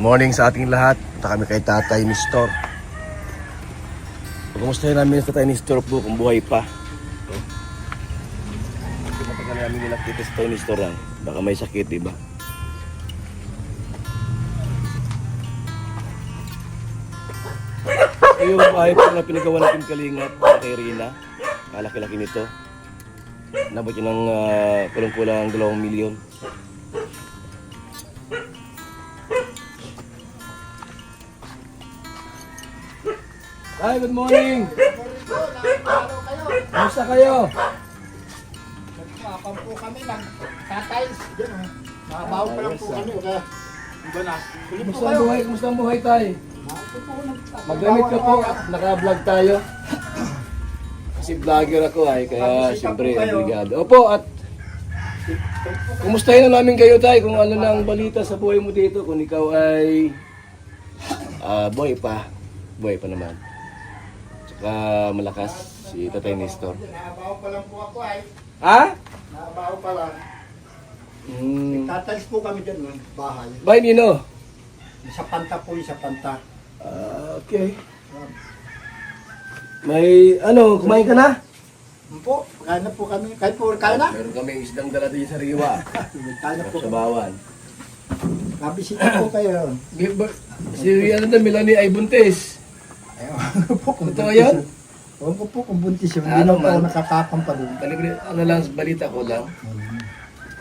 Morning sa ating lahat. Punta kami kay Tatay Nestor. Pagkumustahin namin sa Tatay Nestor po kung buhay pa. Kasi matagal namin nilakita sa Tatay Nestor ay. Baka may sakit, diba? Ito yung bahay po na pinagawa natin Kalingap kay Rina. Malaki-laki nito. Nabot yun ng kulang-kulang 2 milyon. Hi, good morning! Kamusta kayo? Nakapam po kami ng tatiles. Nakabaw pa lang po kami. Iba na. Kumusta ang buhay? Kumusta ang buhay tayo? Magdamit ka po at naka-vlog tayo. Kasi vlogger ako ay, kaya siyempre obligado. Opo, at kumustahin na namin kayo tayo kung ano na ang balita sa buhay mo dito. Kung ikaw ay buhay pa naman. Tsaka malakas si Tatay Nestor. Nakabaw pa lang po ako ay. Ha? Nakabaw pa lang. Tatiles po kami dyan ng bahay. Bay, Nino? Sa panta po yung sa panta. Okay. May kumain ka na? Po, kaya na po kami. Kahit po, kaya na. Meron kami isdang dala din sa riwa. Kaya na po Sa kami. bawan. Nabisita po kayo. Si Melanie ay buntis. Ayun po kung Totoo yan? Huwag ko po kung buntis yun. Hindi na po ako nakakapang pa doon. Balita ko lang.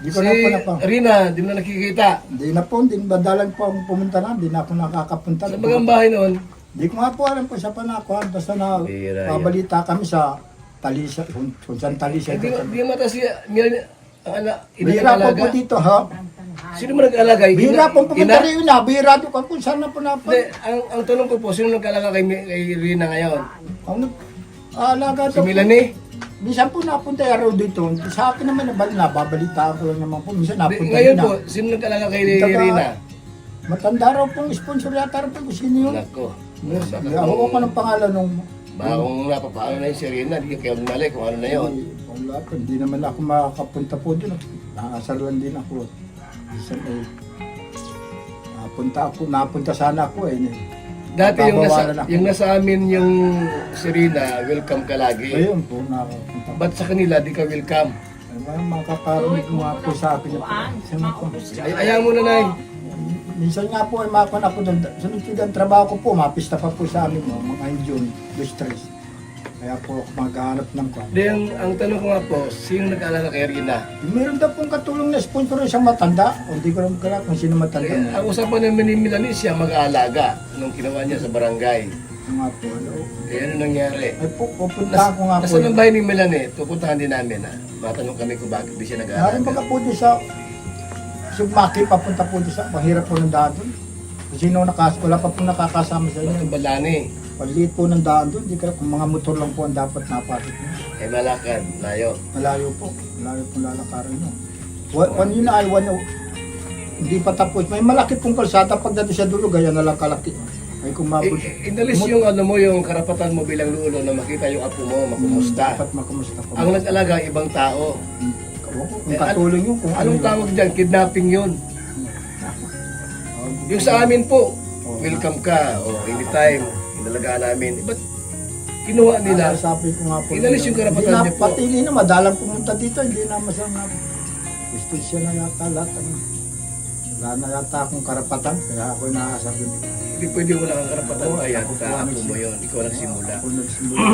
Hindi ko na po napang. Rina, di mo na nakikita. Hindi na po, hindi madalang po akong pumunta na. Hindi na ako nakakapunta. Sa bagang bahay noon, Hindi ko nga po alam po sa panakuhan. Basta na Bira yan. pabalita kami sa Talisa. Kung saan Talisa. di mata si Melanie, ang anak, Bira po po dito ha. Sino mo nag-alaga? Bira po pumunta rin na. Bira doon ka kung saan na po na po. Hindi, ang tanong ko po, sino nag-alaga kay Rina ngayon? Ang alaga Si to. Melanie? Minsan po napunta araw dito. Sa akin naman nababalitaan ko lang naman po. Minsan napunta Ngayon rin po, na. sino nag-alaga kay Taga- Rina? Matanda raw pong sponsor yata raw po kung sino yun. Nako. Yes, Baka ako ko ng pangalan nung kung napapaano na yung si Rina, di kayo mali kung ano na yun. Wala po, hindi naman ako makakapunta po doon. Nakaasar lang din ako. Minsan ay napunta sana ako eh. Dati Babawalan ako. yung nasa amin yung si Rina, welcome ka lagi. Ayun po, nakapunta. Ba't sa kanila, di ka welcome? Ay, makakarinig mo nga po sa akin. Ayaw mo na, Nay. Minsan nga po ay makakuha ako doon. Sunod ang trabaho ko po, mapista pa po sa amin, no, mga June, stress. Kaya po ako maghahanap ng kwan. Di, ang tanong ko nga po, sino nag-alala kay Rina? Meron daw pong katulong na sponsor isang matanda. O hindi ko naman kala kung sino matanda. Ang usapan namin ni Melanie siya mag-aalaga nung ginawa niya sa barangay. Nga po, ano. Ano nangyari? Ay po, pupunta ko nga po. Nasaan ang bahay ni Melanie? Pupuntahan din namin. Matanong kami kung bakit di siya Narin nag-aalaga. baga po doon sa Sumaki, papunta po doon sa mahirap po ng daan doon. Sino wala pa po nakakasama sa inyo. Ang balani. Paliit po ng daan doon, di kaya kung mga motor lang po ang dapat napasok nyo. Ay malakad, layo. Malayo po lalakarin nyo. One yun ay hindi pa tapos. May malaki pong kalsada pagdating sa dulo, gaya na lang kalaki. Ay kung mabot. Inalis yung yung karapatan mo bilang lulo na makita yung apo mo, makumusta. Dapat makumusta po. Ang nag-alaga ibang tao. Kung katulong yun, kung Anong ano tawag dyan? Kidnapping yun. Yung sa amin po, welcome ka, o anytime, inalagaan namin. Ba't kinuha nila? Sabi ko nga po. Inalis yung karapatan niyo po. Pati hindi na madalang pumunta dito, hindi na masama. Gusto siya na yata lahat. Wala na yata akong karapatan, kaya ako nakasabi. Hindi pwede wala kang karapatan kaya apo mo yun. Ikaw nagsimula. Ako nagsimula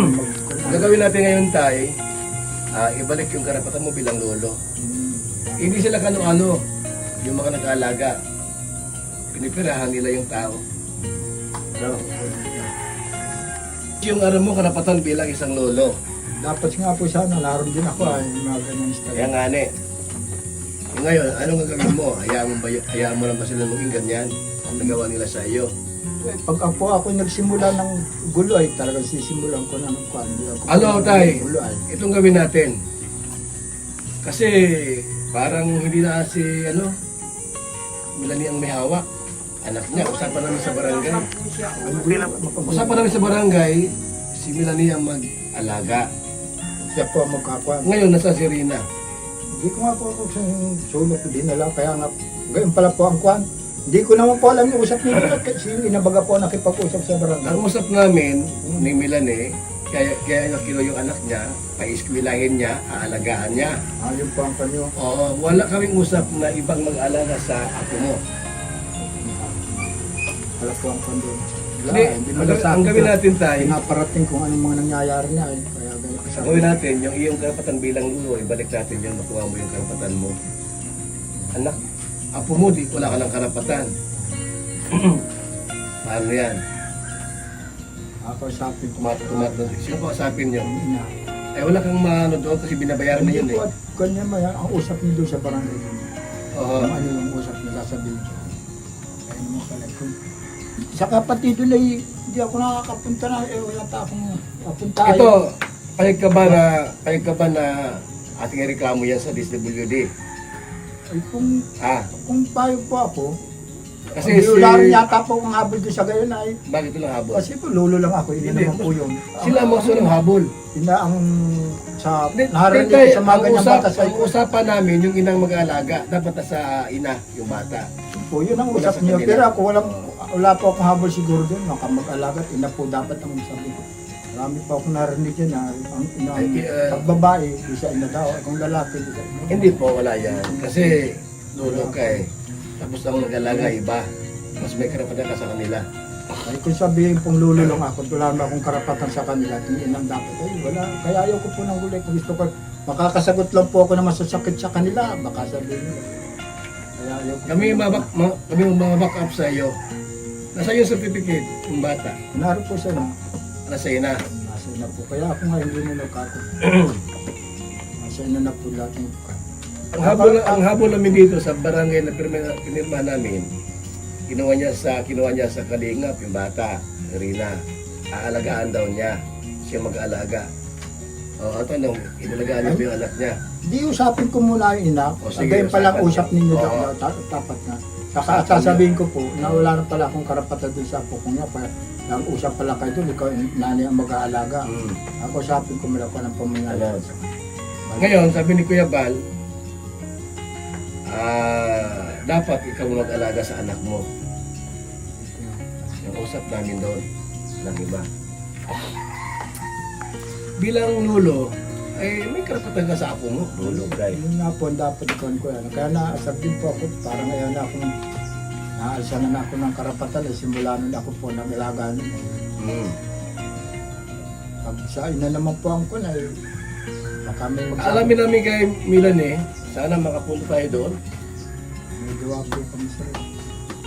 Ang gagawin natin ngayon tayo, ibalik yung karapatan mo bilang lolo. Hindi sila kano-ano, yung mga nag-aalaga. Pinipirahan nila yung tao. No? Yung mo, karapatan bilang isang lolo. Dapat nga po sana, naroon din ako ay mga ganyan style. Kaya nga ngayon, anong gagawin mo? Hayaan mo lang ba sila maging ganyan? Ang nagawa nila sa iyo. Pag ako nagsimula ng gulo ay talagang sisimulan ko ng kwan. Ano, tay? Gulo ay. Itong gawin natin. Kasi parang hindi na si Melanie ang may hawak. Anak niya, usapan namin sa barangay. Usapan namin sa barangay, si Melanie ang mag-alaga. Siya po ang magkakwan. Ngayon, nasa si Rina. Hindi ko nga po ako sa sulok, hindi na lang. Kaya nga, gayon pala po ang kwan. Hindi ko naman po alam yung usap nito kasi inabaga po nakipag-usap sa barangay. Ang usap namin ni Milane, kaya nakilo yung anak niya, paiskwilahin niya, aalagaan niya. Ayun po ang kanyo. Oo, wala kaming usap na ibang mag-alaga sa apo mo. Wala po ang kanyo. Hindi, ang gawin natin tayo, Pinaparating kung anong mga nangyayari na eh. Kaya ganyan ang kasama. gawin natin, yung iyong karapatan bilang lulo, ibalik natin yun, makuha mo yung karapatan mo. Anak, apo mo, di wala ka ng karapatan. Paano yan? Ako usapin ko. Tumatong, sino ko usapin nyo? Ang ina. Eh wala kang maano doon kasi binabayaran na yun Hindi eh. po at ganyan ba yan, ang usap niyo doon sa barangay. Oo. Kung ano yung usap niyo sasabihin ko. Kaya naman pala kung sa kapatid doon ay hindi ako nakakapunta na wala pa akong papunta. Ito, payag ka ba na ating reklamo yan sa DSWD? Ay kung payo po ako, Kasi kasi wala rin yata po kung habol doon sa gayon ay bakit ito lang habol? kasi po lolo lang ako, hindi Hindi, naman po yun. Sila ang mga ng habol. Yun na ang sa Hindi, narinig tay, ko sa mga ganyang bata sa ang usapan namin, yung inang mag-aalaga, dapat sa ina, yung bata. po, yun ang Wala usap sa niyo. kanila. Pero ako wala po akong habol siguro doon, mag-alaga, ina po dapat ang sabi ko. Marami pa akong narinig yan na ang inang pag babae, di sa ina daw, kung lalaki, di sa ina. Hindi po, wala yan. Kasi lolo ka eh. Tapos ang mag-alaga iba. Mas may karapatan ka sa kanila. Ay kung sabihin pong lulo lang ako, wala na akong karapatan sa kanila, hindi inang dapat, ay wala. Kaya ayaw ko po ng gulay, kung gusto ko, makakasagot lang po ako na masasakit sa kanila, baka sabihin nila. Kaya ayaw ko. Kami yung mga back up sa iyo. Nasa iyo certificate, yung bata. Kunwari po siya na, Nasa iyo na. nasa ina po. Kaya ako nga hindi na nagkako. Nasa ina na po lahat ng Ang habol namin dito sa barangay na pinirma namin, kinuha niya sa kalingap yung bata, Rina. Aalagaan daw niya. Siya mag-aalaga. O at anong, inalagaan niya ba yung anak niya? Di usapin ko muna yung ina. O, sige, Agayon pa lang usapan usap niyo. ninyo Oo. daw. Tapat na. Saka Usapan sasabihin ko po na wala na pala akong karapatan dun sa po ko nga. Nang usap pala kayo dun, ikaw yung nanay ang mag-aalaga. Hmm. Ako usapin ko mula ko ng pamangyari. Ano? Ngayon, sabi ni Kuya Bal, dapat ikaw mag-alaga sa anak mo. Yung usap namin doon ng iba. Bilang lulo, ay may karapatan ka sa apo mo. Lulo, guys. Yun nga po, dapat ikaw ko yan. Kaya naasab din po ako, parang ngayon na akong naalsa na ako ng karapatan. Simula nun ako po nag-alaga nun. Hmm. Pag sa ina naman po ang kun ay baka may magsabi. Alamin namin kay Milan eh, sana makapunta tayo doon. May gawa po kami sa rin.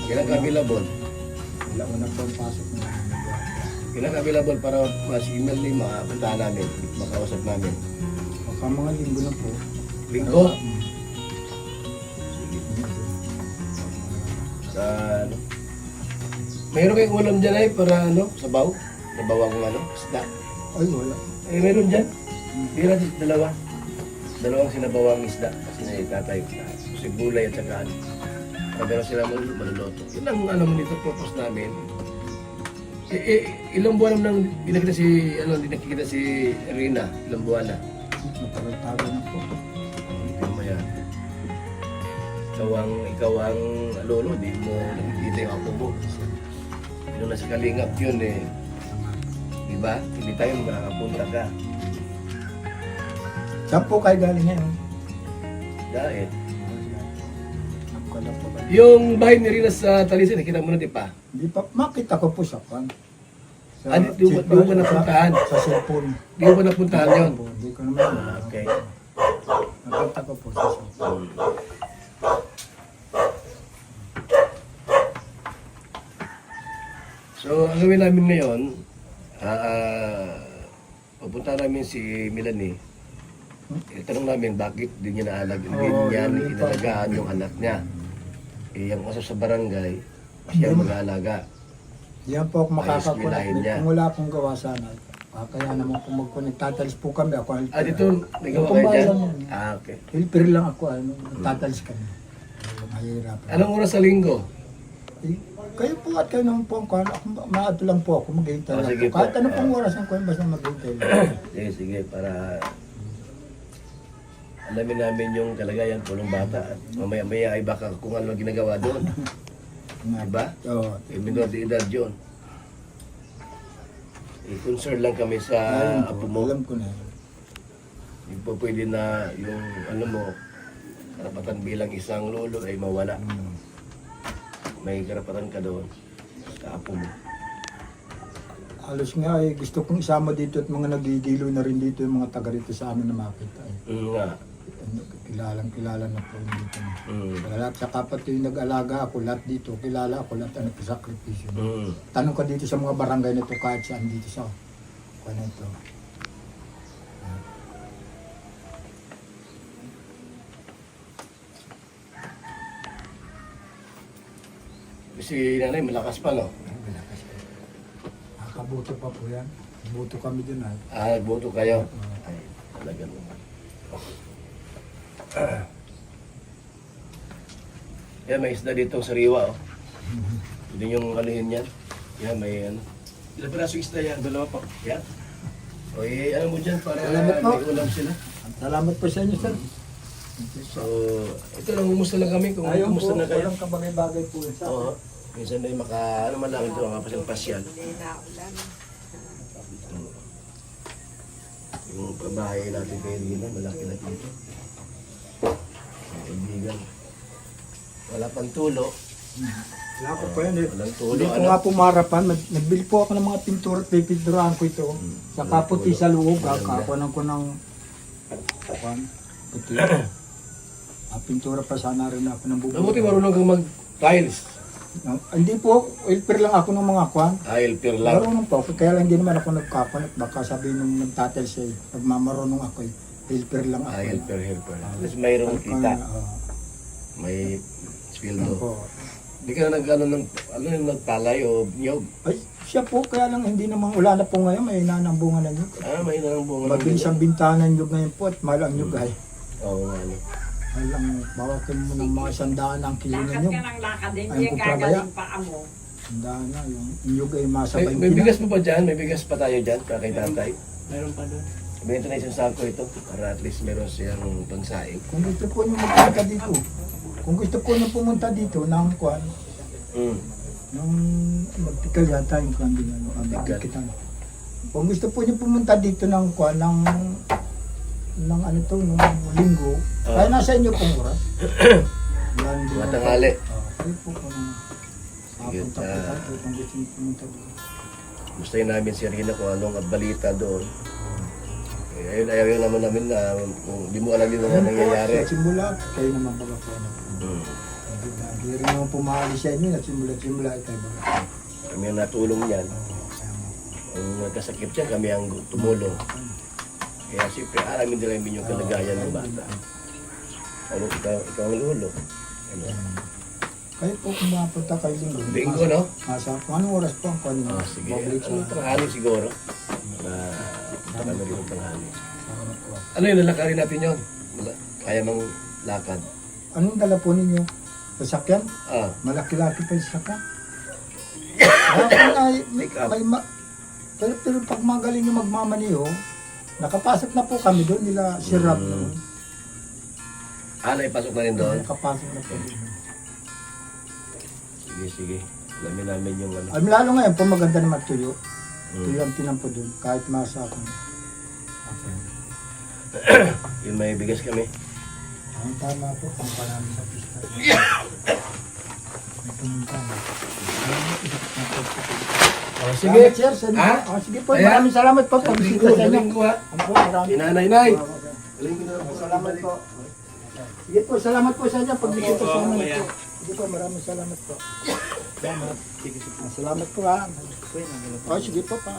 Kailan ka available? Wala ko na po ang pasok na Kailan ka available para mas-email ni makapuntahan namin, makausap namin. baka mga linggo na po. Linggo? Sa ano? Mayroon kayong ulam dyan ay para ano, sabaw? Sabawang ano, isda. Ay wala. Eh, meron dyan. Tira dalawa. Dalawang sinabawang isda. Kasi na tatay, sibulay at saka ano. Pero sila maluluto. Yun ang alam mo nito, purpose namin. Ilang buwan nang hindi nakikita si Rina. Ilang buwan na. Matagal-tagal na po. Hindi mo yan. Ikaw ang lolo, di mo nakikita yung apo mo. Nung nasa kalingap yun eh. Diba? Hindi tayo makakapunta ka. Saan po kayo galing ngayon? Dahil. Ako na po ba? Yung bahay ni Rina sa Talisin, nakita mo na di pa? Hindi pa, makita ko po sa kan. Di mo ba napuntahan? Sa cellphone. Di mo ba napuntahan yun? Hindi ko naman. Okay. Nakita ko po sa cellphone. So, ang gawin namin ngayon, pupunta namin si Melanie. Tanong namin bakit di niya naalagaan, hindi Oo, niya yun yung inalagaan yung anak niya. Eh, yung kaso sa barangay, siya ang mag-aalaga. Yan po ako Ayos, makakakulit. milahin niya. Kung wala akong gawa sana. Kaya naman kung magkunit-tatalis po kami. Ako, Dito, may gawa Yung kayo dyan? kumbayan yan. Okay. Pilipir lang ako. Tatalis kami. Mahirap. Anong oras sa linggo? Eh, kayo po at kayo naman po ang kuhan. Ako, maato lang po ako. Maghihintay Oh, lang sige po. Kahit po. ano pong oras ang kuhan, basta maghihintay lang. Sige, para alamin namin yung kalagayan po ng bata. At mamaya-maya ay baka kung ano ginagawa doon. Diba? Oo. Yung minor de edad yun. I-concern lang kami sa Ayun po, apo mo. alam ko na. Hindi po pwede na yung ano mo, karapatan bilang isang lolo ay mawala. May karapatan ka doon sa apo mo. Halos nga gusto kong isama dito at mga nagigilo na rin dito yung mga taga rito sa amin na makita. Nga. Kilala na po yung dito. Mm. Lahat sa kapat yung nag-alaga ako, lahat dito, kilala ako, lahat ang nagkasakripisyo. Mm. Tanong ka dito sa mga barangay na ito, kahit saan dito sa ano ito. Si nanay malakas pa, no? Nakabuto pa po yan. Buto kami dun ay. Nagboto kayo. Ay, talaga naman. Yan, may isda dito sa Riwa, oh. Hindi yung anuhin yan. Yan, may ano. Ilang piraso isda yan? Dalawa po. Yan. O, ano mo dyan para Salamat po. may ulam sila. Salamat po sa inyo, sir. So, ito lang, kumusta lang kami kung Ayun po, kumusta na kayo. walang kabagay-bagay po sa Oo. Minsan ay ano man lang ito, pasyal. Yung pabahay natin kayo dito, malaki na dito. Mga kaibigan. Wala pang tulo. Wala po po yan eh. Walang tulo. Hindi ko Ano? nga pumarapan, nagbili po ako ng mga pintura at pipinturahan ko ito. Sa kaputi sa loob, kakakunan ko ng puti. Pintura pa sana rin ako ng bubuo. Mabuti marunong kang mag-tiles. Hindi po, helper lang ako ng mga kwan. Helper lang. Marunong po ako, kaya lang hindi naman ako nagkakunat. Baka sabihin nung nagtatel siya, nagmamarunong ako eh. Helper lang ako. Helper. At least mayroong kita. May Ano sweldo. po. Hindi ka na yung nagpalay o niyog. Ay, siya po, kaya lang hindi naman, wala na po ngayon, may nanambungan na nyug. May nanang bunga. Mabilis ang bintana ng nyug ngayon po at mahal ang nyug ay. Oo nga. Ano. Mahal ang bawakin mo ng mga sandaan ang kilo ng nyug. lakad din, Ayun yung po, Prabaya. gagaling pa mo. Sandaan na, yung nyug ay masabay May bigas mo pa dyan? May bigas pa tayo dyan para kay tatay? Meron pa doon. Benta na isang sako ito para at least meron siyang pangsaing. Kung gusto po nyo magpunta dito, kung gusto po nyo pumunta dito ng kwan, nung magtikal yata yung kwan din, kita. Kung gusto po nyo pumunta dito ng kwan, ng ano to, nung linggo, kaya nasa inyo pong oras. Mga tanghali. Kaya po kung mapunta po tayo, kung gusto nyo pumunta dito. Gusto namin si Rina kung anong balita doon. Ayun, ayaw naman namin na kung di mo alam yung mga Ayan po, nangyayari. nagsimula, kayo naman baga po. Hindi rin naman pumahali sa inyo, nagsimula, kayo baga. Kami ang natulong niyan. Ang nagkasakit siya, kami ang tumulong. Kaya siyempre, alamin nila yung kalagayan ng bata. Ano, ikaw ang lolo. Ano? Kayo po kung mapunta kayo linggo. Linggo, no? Masa po, anong oras po ang kanina? Sige. Mabalik Ano, sa tanghali siguro. Kami rin ang tanghali. salamat po. Ano yung lalakarin natin yun? Kaya mang lakad. Anong dala po ninyo? Sasakyan? Ah, Malaki-laki pa yung sasakyan? Pero pag magaling yung magmamaniho, nakapasok na po kami doon nila si Rob. naipasok na rin doon. Nakapasok na po doon. Sige. Alamin namin yung ano. Ay, lalo ngayon po maganda naman tuyo. Mm. Tuyo ang tinampo doon, kahit masa ako. Okay. Yung may bigas kami. Ang tama po, ang parami sa pista. May pumunta na. Oh, Salamat, sir. Sa inyo. Ha? Sige po, Ayan. maraming salamat po. Pag-bisita sa inyo. Galing ko ha. Ano po, maraming Inanay-nay. salamat po. Sige po, salamat po sa inyo. Pag-bisita sa inyo po. Sige po, maraming salamat po. Salamat. Salamat po ha. Sige po pa.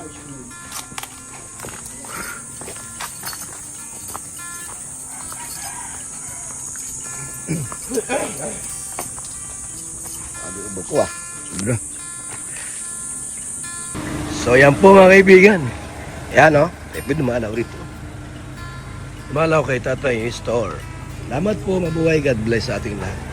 Ubo ko ah. Sobra. So yan po mga kaibigan. Yan o. Pwede dumalaw rito. Dumalaw kay Tatay Store. Salamat po, mabuhay. God bless sa ating lahat.